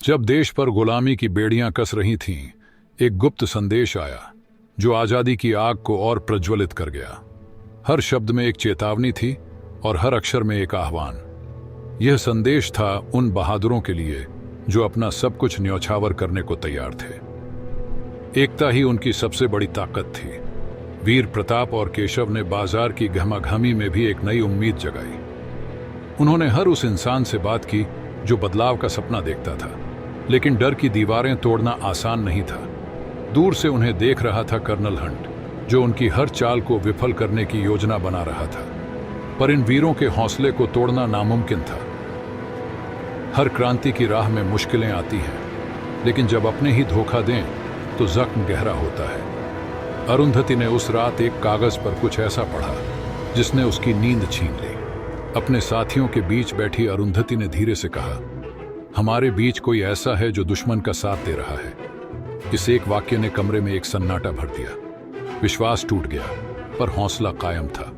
जब देश पर गुलामी की बेड़ियां कस रही थीं, एक गुप्त संदेश आया जो आजादी की आग को और प्रज्वलित कर गया। हर शब्द में एक चेतावनी थी और हर अक्षर में एक आह्वान। यह संदेश था उन बहादुरों के लिए जो अपना सब कुछ न्यौछावर करने को तैयार थे। एकता ही उनकी सबसे बड़ी ताकत थी। वीर प्रताप और केशव ने बाजार की घमाघमी में भी एक नई उम्मीद जगाई। उन्होंने हर उस इंसान से बात की जो बदलाव का सपना देखता था, लेकिन डर की दीवारें तोड़ना आसान नहीं था। दूर से उन्हें देख रहा था कर्नल हंट, जो उनकी हर चाल को विफल करने की योजना बना रहा था। पर इन वीरों के हौसले को तोड़ना नामुमकिन था। हर क्रांति की राह में मुश्किलें आती हैं, लेकिन जब अपने ही धोखा दें तो जख्म गहरा होता है। अरुंधति ने उस रात एक कागज पर कुछ ऐसा पढ़ा जिसने उसकी नींद छीन ली। अपने साथियों के बीच बैठी अरुंधति ने धीरे से कहा, हमारे बीच कोई ऐसा है जो दुश्मन का साथ दे रहा है। इस एक वाक्य ने कमरे में एक सन्नाटा भर दिया। विश्वास टूट गया, पर हौसला कायम था।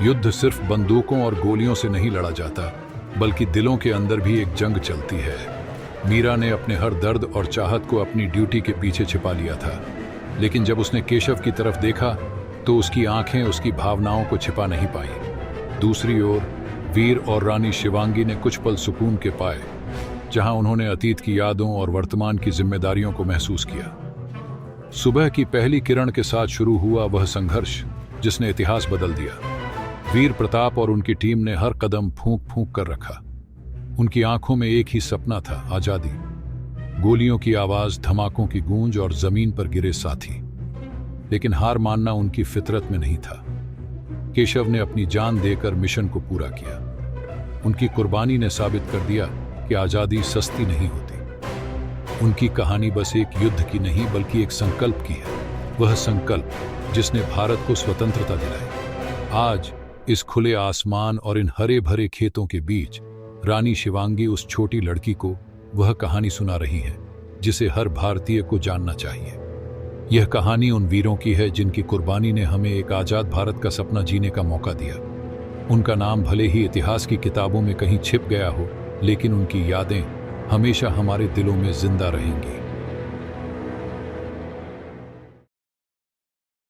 युद्ध सिर्फ बंदूकों और गोलियों से नहीं लड़ा जाता, बल्कि दिलों के अंदर भी एक जंग चलती है। मीरा ने अपने हर दर्द और चाहत को अपनी ड्यूटी के पीछे छिपा लिया था, लेकिन जब उसने केशव की तरफ देखा तो उसकी आंखें उसकी भावनाओं को छिपा नहीं पाईं। दूसरी ओर वीर और रानी शिवांगी ने कुछ पल सुकून के पाए, जहां उन्होंने अतीत की यादों और वर्तमान की जिम्मेदारियों को महसूस किया। सुबह की पहली किरण के साथ शुरू हुआ वह संघर्ष जिसने इतिहास बदल दिया। वीर प्रताप और उनकी टीम ने हर कदम फूंक फूंक कर रखा। उनकी आंखों में एक ही सपना था, आजादी। गोलियों की आवाज, धमाकों की गूंज और जमीन पर गिरे साथी। लेकिन हार मानना उनकी फितरत में नहीं था। केशव ने अपनी जान देकर मिशन को पूरा किया। उनकी कुर्बानी ने साबित कर दिया कि आजादी सस्ती नहीं होती। उनकी कहानी बस एक युद्ध की नहीं, बल्कि एक संकल्प की है। वह संकल्प जिसने भारत को स्वतंत्रता दिलाई। आज इस खुले आसमान और इन हरे भरे खेतों के बीच रानी शिवांगी उस छोटी लड़की को वह कहानी सुना रही है जिसे हर भारतीय को जानना चाहिए। यह कहानी उन वीरों की है जिनकी कुर्बानी ने हमें एक आजाद भारत का सपना जीने का मौका दिया। उनका नाम भले ही इतिहास की किताबों में कहीं छिप गया हो, लेकिन उनकी यादें हमेशा हमारे दिलों में जिंदा रहेंगी।